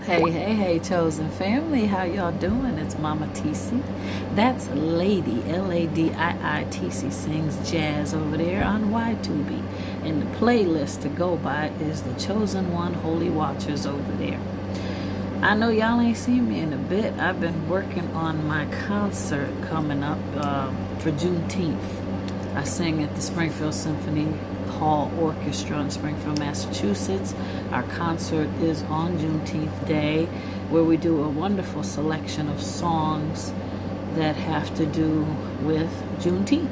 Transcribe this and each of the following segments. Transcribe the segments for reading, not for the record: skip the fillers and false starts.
Hey, Chosen family, how y'all doing? It's Mama TC. That's Lady, L-A-D-I-I-T-C, sings jazz over there on YTubi. And the playlist to go by is the Chosen One Holy Watchers over there. I know y'all ain't seen me in a bit. I've been working on my concert coming up for Juneteenth. I sing at the Springfield Symphony Hall Orchestra in Springfield, Massachusetts. Our concert is on Juneteenth Day, where we do a wonderful selection of songs that have to do with Juneteenth.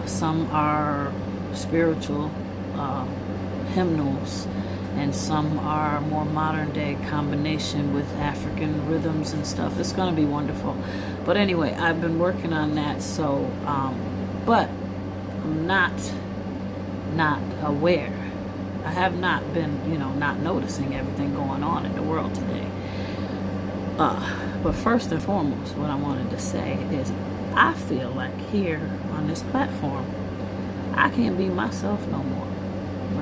Some are spiritual hymnals, and some are more modern day combination with African rhythms and stuff. It's going to be wonderful. But anyway, I've been working on that, so but I'm not aware. I have not been, not noticing everything going on in the world today. But first and foremost, what I wanted to say is I feel like here on this platform, I can't be myself no more.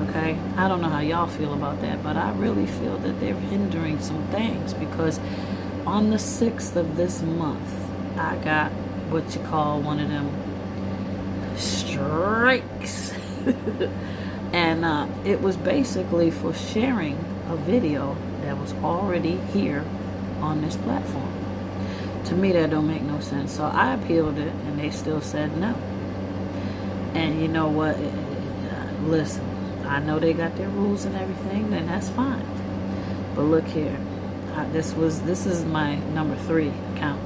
Okay? I don't know how y'all feel about that, but I really feel that they're hindering some things, because on the 6th of this month, I got what you call one of them strikes. And it was basically for sharing a video that was already here on this platform. To me, that don't make no sense. So I appealed it, and they still said no. And you know what? Listen, I know they got their rules and everything, and that's fine. But look here, this is my number 3 account,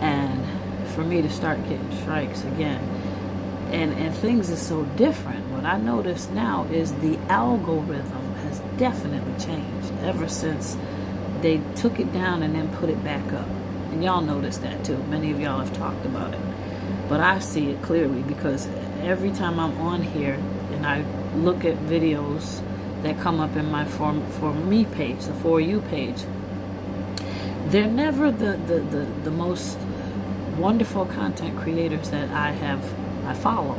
and for me to start getting strikes again. And things are so different. What I notice now is the algorithm has definitely changed ever since they took it down and then put it back up. And y'all notice that too. Many of y'all have talked about it. But I see it clearly, because every time I'm on here and I look at videos that come up in my For Me page, the For You page, they're never the most wonderful content creators that I follow.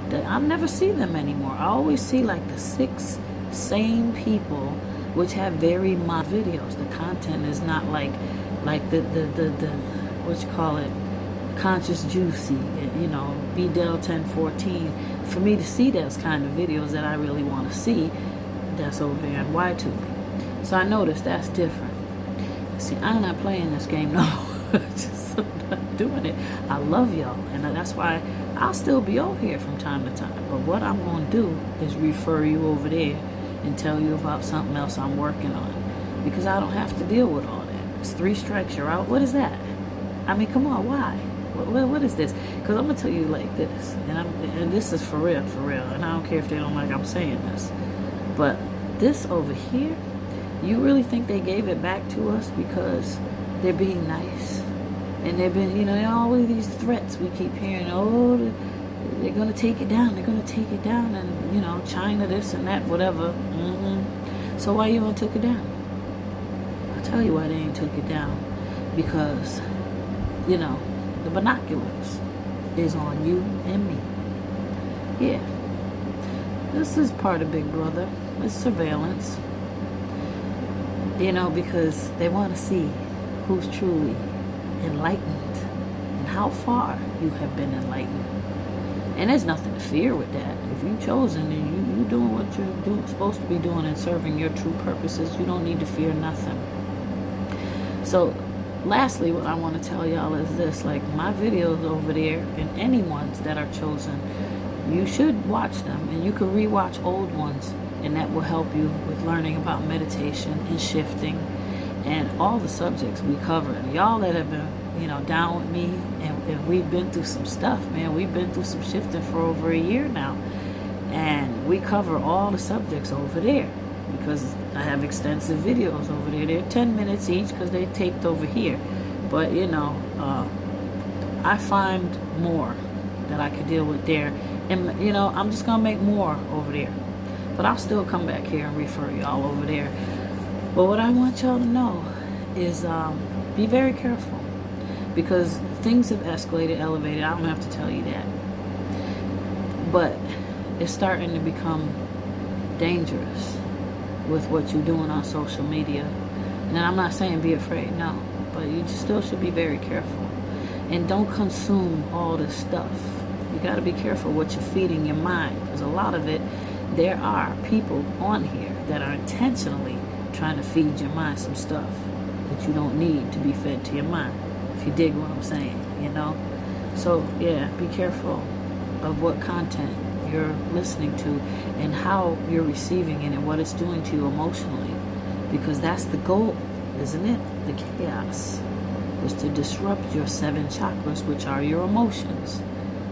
That I never see them anymore. I always see like the 6 same people, which have very mod videos. The content is not like the what you call it, conscious juicy, BDL 1014. For me to see those kind of videos that I really want to see, that's over there on YTubi. So I noticed that's different. See, I'm not playing this game no. Just I'm not doing it. I love y'all, and that's why I'll still be over here from time to time. But what I'm going to do is refer you over there and tell you about something else I'm working on, because I don't have to deal with all that. It's 3 strikes, you're out. What is that? I mean, come on, why? What is this? Because I'm going to tell you like this, and this is for real, and I don't care if they don't like I'm saying this. But this over here, you really think they gave it back to us because they're being nice? And they've been, always these threats we keep hearing. Oh, they're going to take it down. They're going to take it down. And, China this and that, whatever. So why you going to took it down? I'll tell you why they ain't took it down. Because, the binoculars is on you and me. Yeah. This is part of Big Brother. It's surveillance. Because they want to see who's truly enlightened and how far you have been enlightened. And there's nothing to fear with that. If you've chosen and you're doing what you're supposed to be doing and serving your true purposes, you don't need to fear nothing. So lastly, what I want to tell y'all is this: like my videos over there, and any ones that are chosen, you should watch them, and you can rewatch old ones, and that will help you with learning about meditation and shifting and all the subjects we covered. Y'all that have been, down with me, and we've been through some stuff, man. We've been through some shifting for over a year now. And we cover all the subjects over there, because I have extensive videos over there. They're 10 minutes each because they're taped over here. But, I find more that I could deal with there. And, I'm just going to make more over there. But I'll still come back here and refer y'all over there. But what I want y'all to know is be very careful, because things have escalated, elevated. I don't have to tell you that. But it's starting to become dangerous. with what you're doing on social media. And I'm not saying be afraid, no, but you still should be very careful. And don't consume all this stuff. You got to be careful what you're feeding your mind, because a lot of it, there are people on here that are intentionally trying to feed your mind some stuff that you don't need to be fed to your mind, if you dig what I'm saying, you know. So yeah, be careful of what content you're listening to and how you're receiving it and what it's doing to you emotionally, because that's the goal, isn't it? The chaos is to disrupt your 7 chakras, which are your emotions.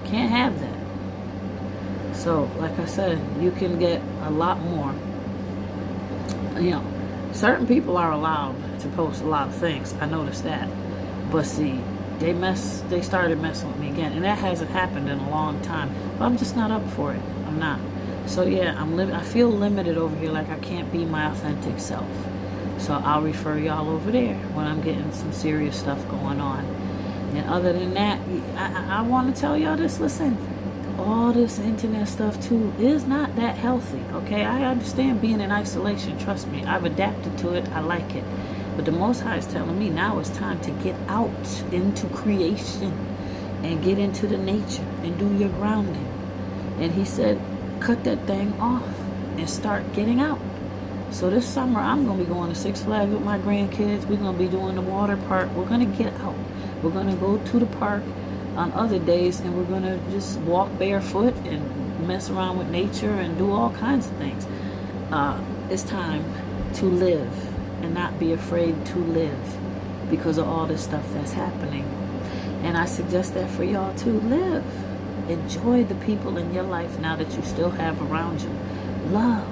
Can't have that. So like I said, you can get a lot more. You know, certain people are allowed to post a lot of things, I noticed that, but see, they started messing with me again, and that hasn't happened in a long time, but I'm just not up for it. I'm not. So yeah, I feel limited over here, like I can't be my authentic self. So I'll refer y'all over there when I'm getting some serious stuff going on. And other than that, I want to tell y'all this. Listen, all this internet stuff too is not that healthy, okay? I understand being in isolation. Trust me, I've adapted to it. I like it. But the Most High is telling me now it's time to get out into creation and get into the nature and do your grounding. And he said, cut that thing off and start getting out. So this summer, I'm going to be going to Six Flags with my grandkids. We're going to be doing the water park. We're going to get out. We're going to go to the park on other days, and we're going to just walk barefoot and mess around with nature and do all kinds of things. It's time to live and not be afraid to live because of all this stuff that's happening. And I suggest that for y'all to live. Enjoy the people in your life now that you still have around you. Love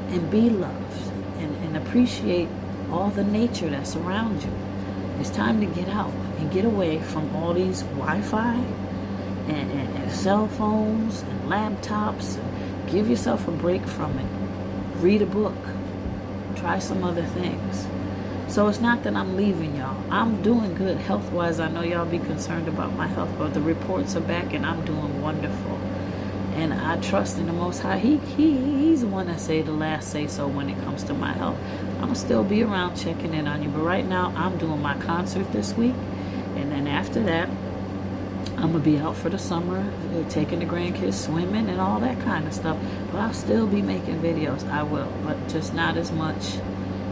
and be loved, and appreciate all the nature that's around you. It's time to get out and get away from all these Wi-Fi and cell phones and laptops. Give yourself a break from it. Read a book. Try some other things. So it's not that I'm leaving y'all. I'm doing good health-wise. I know y'all be concerned about my health, but the reports are back and I'm doing wonderful. And I trust in the Most High. He's the one that say the last say so when it comes to my health. I'm going to still be around checking in on you. But right now, I'm doing my concert this week. And then after that, I'm going to be out for the summer, taking the grandkids swimming and all that kind of stuff. But I'll still be making videos. I will, but just not as much.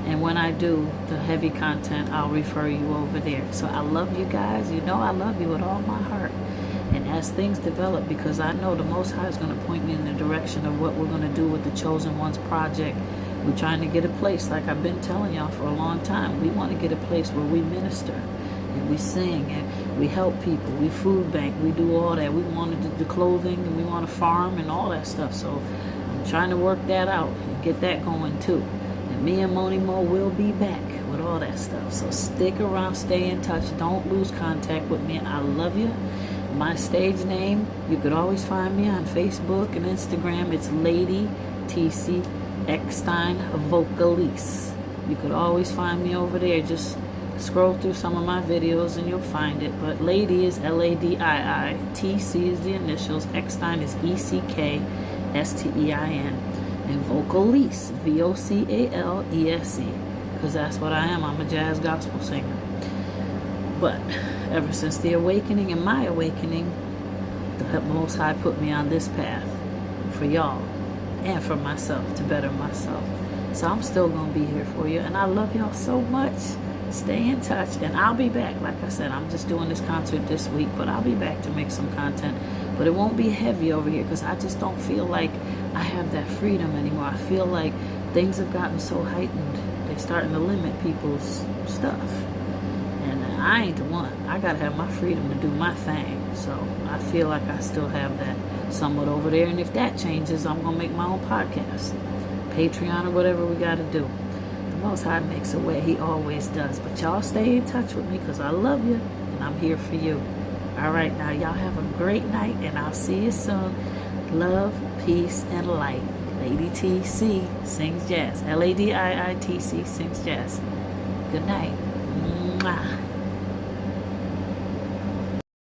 And when I do the heavy content, I'll refer you over there. So I love you guys. You know I love you with all my heart. And as things develop, because I know the Most High is going to point me in the direction of what we're going to do with the Chosen1's project. We're trying to get a place, like I've been telling y'all for a long time. We want to get a place where we minister and we sing and we help people. We food bank. We do all that. We want to do the clothing and we want to farm and all that stuff. So I'm trying to work that out and get that going too. And me and Moni Mo will be back with all that stuff. So stick around, stay in touch. Don't lose contact with me. I love you. My stage name, you could always find me on Facebook and Instagram. It's Lady TC Eckstein Vocalise. You could always find me over there. Just scroll through some of my videos and you'll find it. But Lady is Ladii. TC is the initials. Eckstein is ECKSTEIN. And Vocalise, VOCALESE. Because that's what I am. I'm a jazz gospel singer. But ever since the awakening and my awakening, the Most High put me on this path for y'all and for myself, to better myself. So I'm still going to be here for you. And I love y'all so much. Stay in touch. And I'll be back. Like I said, I'm just doing this concert this week, but I'll be back to make some content. But it won't be heavy over here because I just don't feel like I have that freedom anymore. I feel like things have gotten so heightened. They're starting to limit people's stuff. And I ain't the one. I gotta have my freedom to do my thing. So I feel like I still have that somewhat over there. And if that changes, I'm gonna make my own podcast, Patreon, or whatever we gotta do. The Most High makes a way. He always does. But y'all stay in touch with me because I love you and I'm here for you. All right, now y'all have a great night and I'll see you soon. Love, peace, and light. Lady TC sings jazz. LADIITC sings jazz. Good night. Mwah.